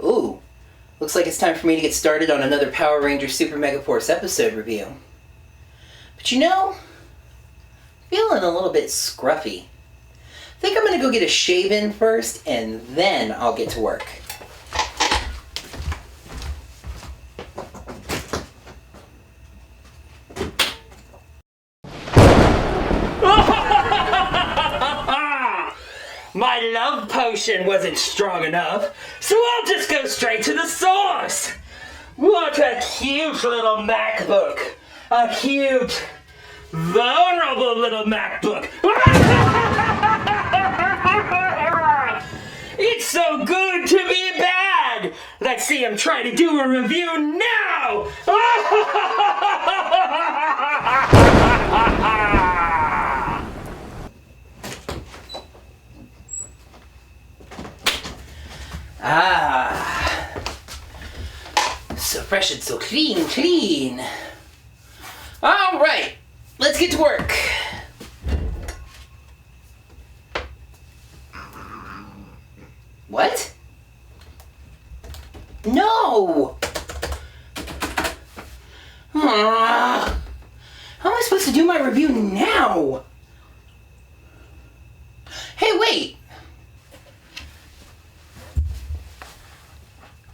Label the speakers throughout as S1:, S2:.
S1: Ooh, looks like it's time for me to get started on another Power Rangers Super Megaforce episode review. But you know, feeling a little bit scruffy. Think I'm gonna go get a shave in first, and then I'll get to work. My love potion wasn't strong enough, so I'll just go straight to the source! What a cute little MacBook! A cute, vulnerable little MacBook! It's so good to be bad! Let's see him try to do a review now! Ah, so fresh and so clean. All right, let's get to work. What? No! How am I supposed to do my review now? Hey, wait!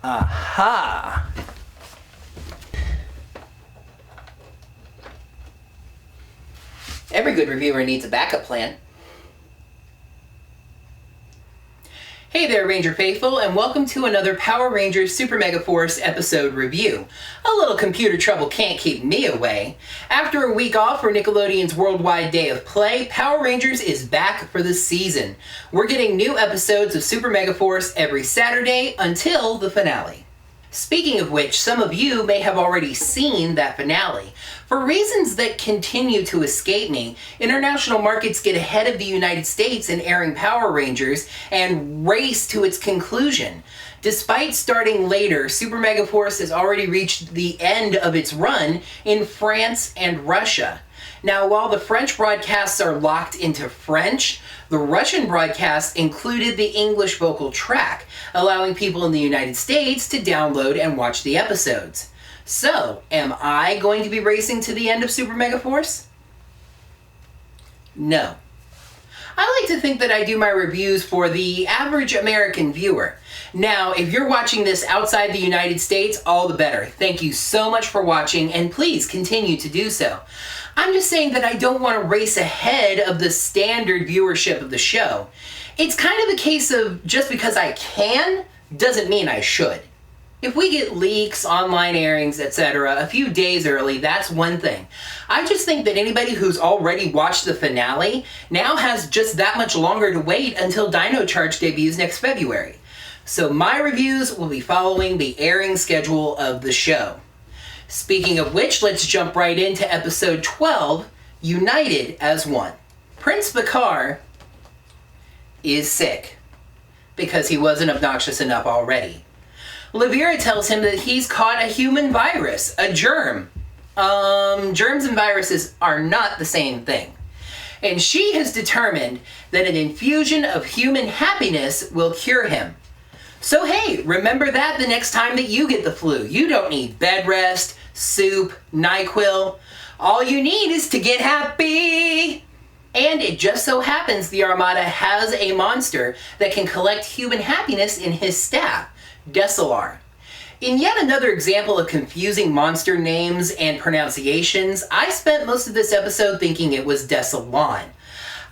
S1: Aha! Every good reviewer needs a backup plan. Hey there, Ranger Faithful, and welcome to another Power Rangers Super Megaforce episode review. A little computer trouble can't keep me away. After a week off for Nickelodeon's Worldwide Day of Play, Power Rangers is back for the season. We're getting new episodes of Super Megaforce every Saturday until the finale. Speaking of which, some of you may have already seen that finale. For reasons that continue to escape me, international markets get ahead of the United States in airing Power Rangers and race to its conclusion. Despite starting later, Super Megaforce has already reached the end of its run in France and Russia. Now, while the French broadcasts are locked into French, the Russian broadcast included the English vocal track, allowing people in the United States to download and watch the episodes. So, am I going to be racing to the end of Super Megaforce? No. I like to think that I do my reviews for the average American viewer. Now, if you're watching this outside the United States, all the better. Thank you so much for watching, and please continue to do so. I'm just saying that I don't want to race ahead of the standard viewership of the show. It's kind of a case of just because I can, doesn't mean I should. If we get leaks, online airings, etc. a few days early, that's one thing. I just think that anybody who's already watched the finale now has just that much longer to wait until Dino Charge debuts next February. So my reviews will be following the airing schedule of the show. Speaking of which, let's jump right into episode 12, United as One. Prince Bakar is sick because he wasn't obnoxious enough already. Levira tells him that he's caught a human virus, a germ. Germs and viruses are not the same thing. And she has determined that an infusion of human happiness will cure him. So hey, remember that the next time that you get the flu. You don't need bed rest, soup, NyQuil. All you need is to get happy. And it just so happens the Armada has a monster that can collect human happiness in his staff, Desilar. In yet another example of confusing monster names and pronunciations, I spent most of this episode thinking it was Desilon.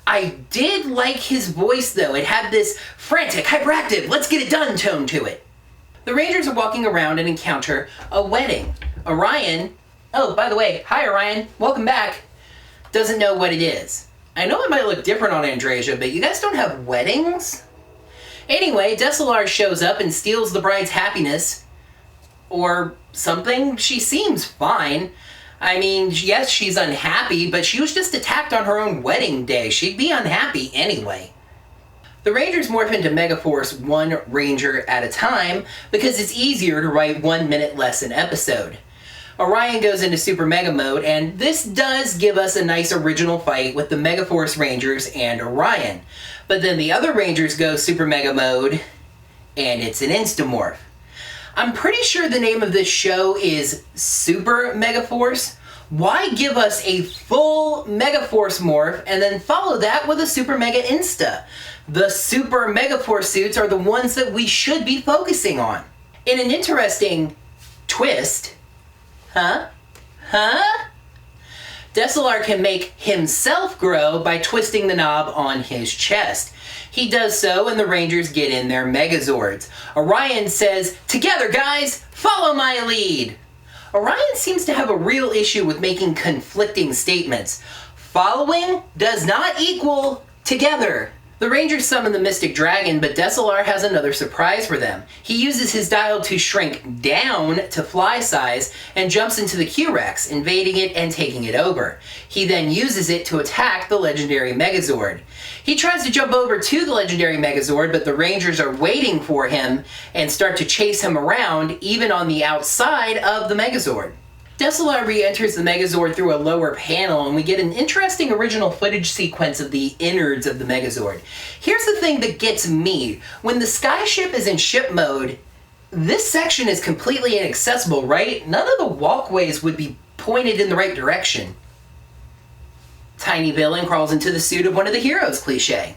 S1: I did like his voice though. It had this frantic, hyperactive, let's get it done tone to it. The Rangers are walking around and encounter a wedding. Orion, oh, by the way, hi Orion, welcome back, doesn't know what it is. I know it might look different on Andresia, but you guys don't have weddings? Anyway, Desilar shows up and steals the bride's happiness. Or something. She seems fine. I mean, yes, she's unhappy, but she was just attacked on her own wedding day. She'd be unhappy anyway. The Rangers morph into Megaforce one Ranger at a time because it's easier to write 1 minute less an episode. Orion goes into Super Mega mode, and this does give us a nice original fight with the Megaforce Rangers and Orion. But then the other Rangers go Super Mega mode, and it's an Instamorph. I'm pretty sure the name of this show is Super Megaforce. Why give us a full Megaforce morph and then follow that with a Super Mega Insta? The Super Megaforce suits are the ones that we should be focusing on. In an interesting twist, Desolar can make himself grow by twisting the knob on his chest. He does so and the Rangers get in their Megazords. Orion says, "Together guys, follow my lead." Orion seems to have a real issue with making conflicting statements. Following does not equal together. The Rangers summon the Mystic Dragon, but Desolar has another surprise for them. He uses his dial to shrink down to fly size and jumps into the Q-Rex, invading it and taking it over. He then uses it to attack the legendary Megazord. He tries to jump over to the legendary Megazord, but the Rangers are waiting for him and start to chase him around, even on the outside of the Megazord. Desolar re-enters the Megazord through a lower panel, and we get an interesting original footage sequence of the innards of the Megazord. Here's the thing that gets me. When the skyship is in ship mode, this section is completely inaccessible, right? None of the walkways would be pointed in the right direction. Tiny villain crawls into the suit of one of the heroes cliche.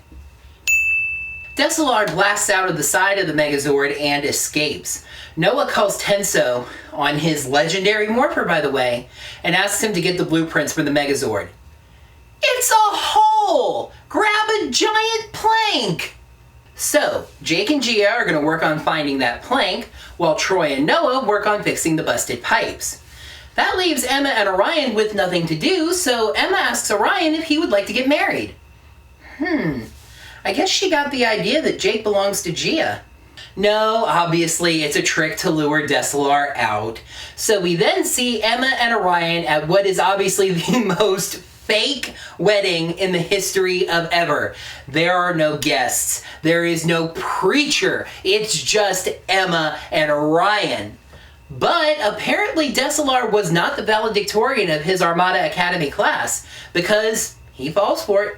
S1: Desolar blasts out of the side of the Megazord and escapes. Noah calls Tenso, on his legendary morpher by the way, and asks him to get the blueprints for the Megazord. It's a hole! Grab a giant plank! So, Jake and Gia are going to work on finding that plank, while Troy and Noah work on fixing the busted pipes. That leaves Emma and Orion with nothing to do, so Emma asks Orion if he would like to get married. I guess she got the idea that Jake belongs to Gia. No, obviously it's a trick to lure Desolar out. So we then see Emma and Orion at what is obviously the most fake wedding in the history of ever. There are no guests. There is no preacher. It's just Emma and Orion. But apparently Desolar was not the valedictorian of his Armada Academy class, because he falls for it.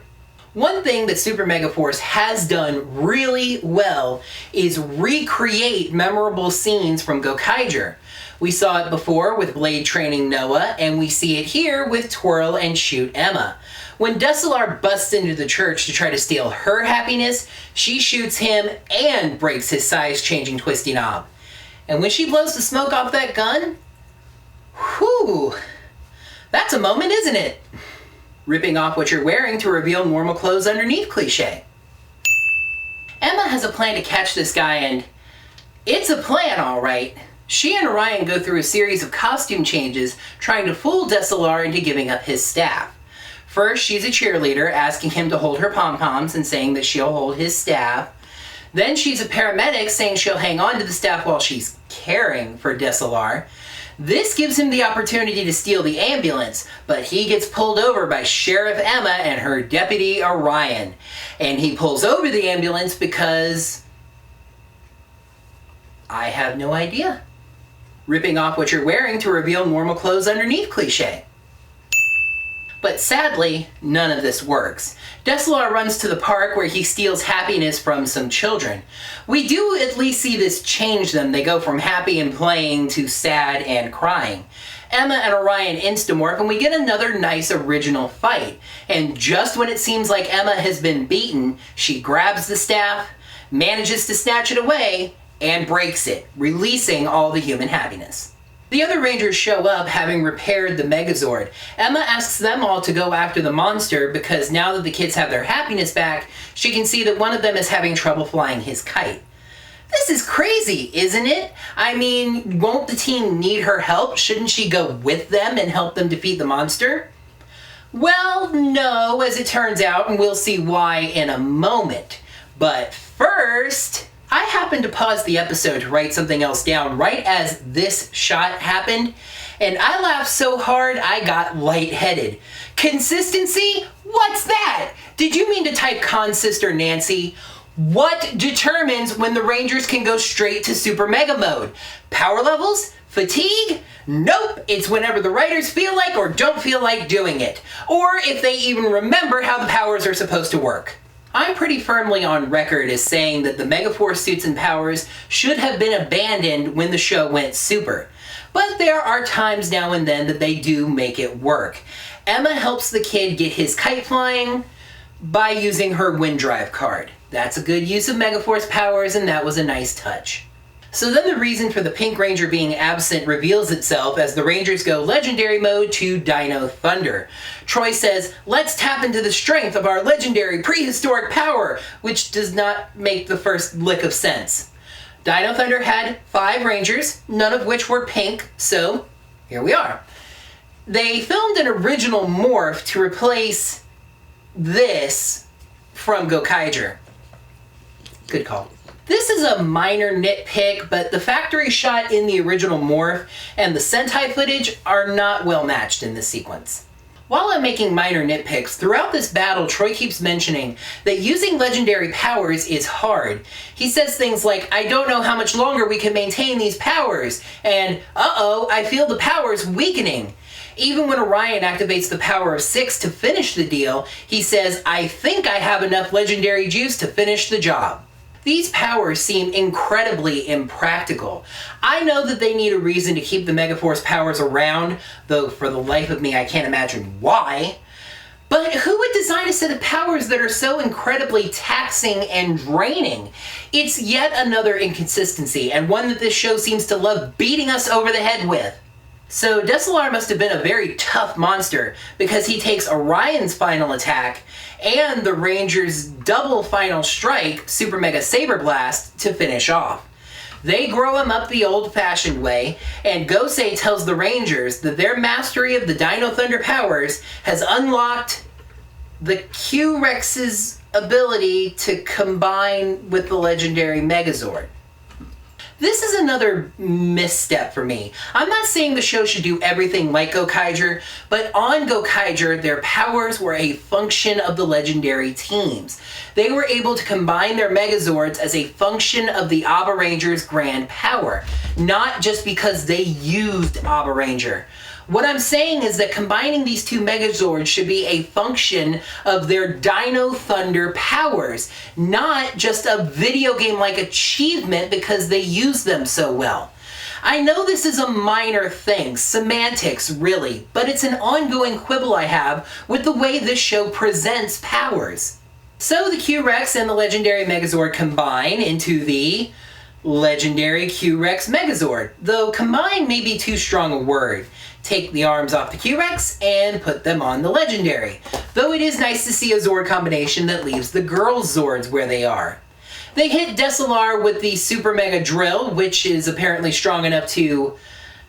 S1: One thing that Super Megaforce has done really well is recreate memorable scenes from Gokaiger. We saw it before with Blade training Noah, and we see it here with Twirl and Shoot Emma. When Desolar busts into the church to try to steal her happiness, she shoots him and breaks his size-changing twisty knob. And when she blows the smoke off that gun, whew, that's a moment, isn't it? Ripping off what you're wearing to reveal normal clothes underneath cliche. Emma has a plan to catch this guy, and it's a plan, all right. She and Orion go through a series of costume changes, trying to fool Desolar into giving up his staff. First, she's a cheerleader, asking him to hold her pom-poms and saying that she'll hold his staff. Then she's a paramedic, saying she'll hang on to the staff while she's caring for Desolar. This gives him the opportunity to steal the ambulance, but he gets pulled over by Sheriff Emma and her deputy Orion. And he pulls over the ambulance because I have no idea. Ripping off what you're wearing to reveal normal clothes underneath cliche. But sadly, none of this works. Desolar runs to the park where he steals happiness from some children. We do at least see this change them. They go from happy and playing to sad and crying. Emma and Orion instamorph and we get another nice original fight. And just when it seems like Emma has been beaten, she grabs the staff, manages to snatch it away, and breaks it, releasing all the human happiness. The other Rangers show up, having repaired the Megazord. Emma asks them all to go after the monster because now that the kids have their happiness back, she can see that one of them is having trouble flying his kite. This is crazy, isn't it? I mean, won't the team need her help? Shouldn't she go with them and help them defeat the monster? Well, no, as it turns out, and we'll see why in a moment. But first, I happened to pause the episode to write something else down right as this shot happened, and I laughed so hard I got lightheaded. Consistency? What's that? Did you mean to type con sister Nancy? What determines when the Rangers can go straight to Super Mega mode? Power levels? Fatigue? Nope, it's whenever the writers feel like or don't feel like doing it. Or if they even remember how the powers are supposed to work. I'm pretty firmly on record as saying that the Megaforce suits and powers should have been abandoned when the show went super. But there are times now and then that they do make it work. Emma helps the kid get his kite flying by using her wind drive card. That's a good use of Megaforce powers, and that was a nice touch. So then the reason for the Pink Ranger being absent reveals itself as the Rangers go legendary mode to Dino Thunder. Troy says, "Let's tap into the strength of our legendary prehistoric power," which does not make the first lick of sense. Dino Thunder had 5 Rangers, none of which were pink, so here we are. They filmed an original morph to replace this from Gokaiger. Good call. This is a minor nitpick, but the factory shot in the original morph and the Sentai footage are not well matched in this sequence. While I'm making minor nitpicks, throughout this battle, Troy keeps mentioning that using legendary powers is hard. He says things like, "I don't know how much longer we can maintain these powers," and "Uh-oh, I feel the powers weakening." Even when Orion activates the power of 6 to finish the deal, he says, "I think I have enough legendary juice to finish the job." These powers seem incredibly impractical. I know that they need a reason to keep the Megaforce powers around, though for the life of me I can't imagine why. But who would design a set of powers that are so incredibly taxing and draining? It's yet another inconsistency, and one that this show seems to love beating us over the head with. So Desilar must have been a very tough monster, because he takes Orion's final attack and the Rangers' double final strike, Super Mega Saber Blast, to finish off. They grow him up the old-fashioned way, and Gosei tells the Rangers that their mastery of the Dino Thunder powers has unlocked the Q-Rex's ability to combine with the legendary Megazord. This is another misstep for me. I'm not saying the show should do everything like Gokaiger, but on Gokaiger, their powers were a function of the legendary teams. They were able to combine their Megazords as a function of the Aba Ranger's grand power, not just because they used Aba Ranger. What I'm saying is that combining these two Megazords should be a function of their Dino Thunder powers, not just a video game-like achievement because they use them so well. I know this is a minor thing, semantics really, but it's an ongoing quibble I have with the way this show presents powers. So the Q-Rex and the legendary Megazord combine into the legendary Q-Rex Megazord, though combine may be too strong a word. Take the arms off the Q-Rex and put them on the legendary, though it is nice to see a Zord combination that leaves the girls' Zords where they are. They hit Desilar with the Super Mega Drill, which is apparently strong enough to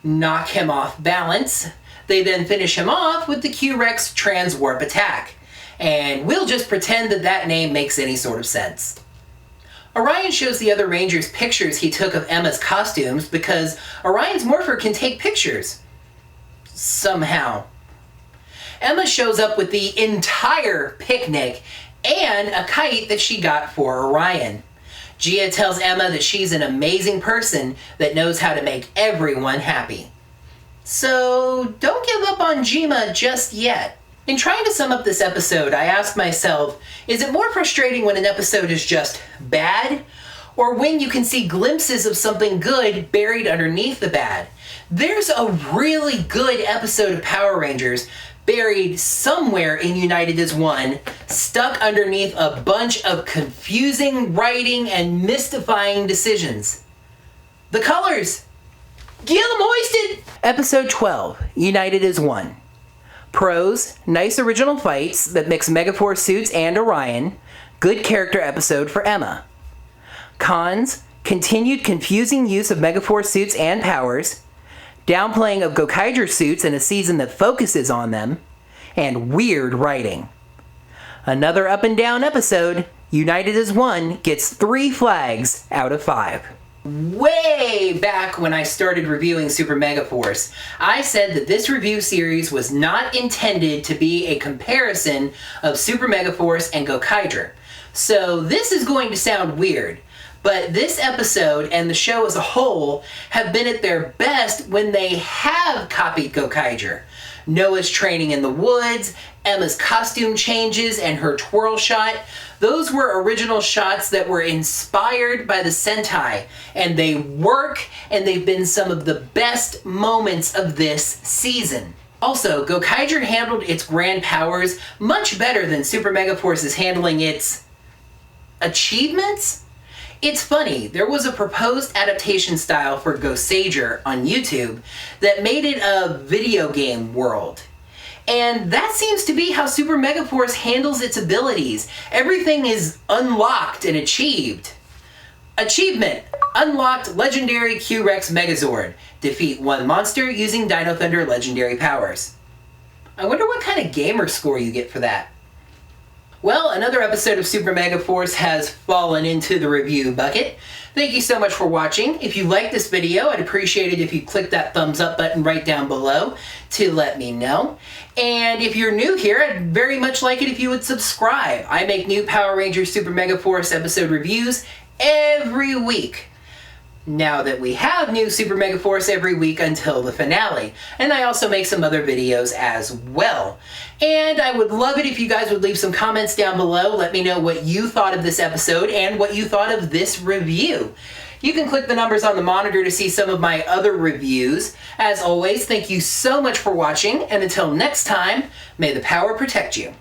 S1: knock him off balance. They then finish him off with the Q-Rex Transwarp attack, and we'll just pretend that that name makes any sort of sense. Orion shows the other Rangers pictures he took of Emma's costumes because Orion's morpher can take pictures. Somehow. Emma shows up with the entire picnic and a kite that she got for Orion. Gia tells Emma that she's an amazing person that knows how to make everyone happy. So don't give up on Jima just yet. In trying to sum up this episode, I asked myself, is it more frustrating when an episode is just bad, or when you can see glimpses of something good buried underneath the bad? There's a really good episode of Power Rangers buried somewhere in United as One, stuck underneath a bunch of confusing writing and mystifying decisions. The colors! Get them hoisted! Episode 12, United as One. Pros, nice original fights that mix Megaforce suits and Orion. Good character episode for Emma. Cons, continued confusing use of Megaforce suits and powers. Downplaying of Gokaiger suits in a season that focuses on them, and weird writing. Another up and down episode, United as One gets 3 flags out of 5. Way back when I started reviewing Super Megaforce, I said that this review series was not intended to be a comparison of Super Megaforce and Gokaiger. So this is going to sound weird. But this episode and the show as a whole have been at their best when they have copied Gokaiger. Noah's training in the woods, Emma's costume changes and her twirl shot, Those were original shots that were inspired by the Sentai, and they work, and they've been some of the best moments of this season. Also, Gokaiger handled its grand powers much better than Super Megaforce is handling its achievements? It's funny, there was a proposed adaptation style for Goseiger on YouTube that made it a video game world. And that seems to be how Super Megaforce handles its abilities. Everything is unlocked and achieved. Achievement: unlocked legendary Q-Rex Megazord. Defeat one monster using Dino Thunder legendary powers. I wonder what kind of gamer score you get for that. Well, another episode of Super Megaforce has fallen into the review bucket. Thank you so much for watching. If you liked this video, I'd appreciate it if you click that thumbs up button right down below to let me know. And if you're new here, I'd very much like it if you would subscribe. I make new Power Rangers Super Megaforce episode reviews every week. Now that we have new Super Megaforce every week until the finale. And I also make some other videos as well. And I would love it if you guys would leave some comments down below. Let me know what you thought of this episode and what you thought of this review. You can click the numbers on the monitor to see some of my other reviews. As always, thank you so much for watching, and until next time, may the power protect you.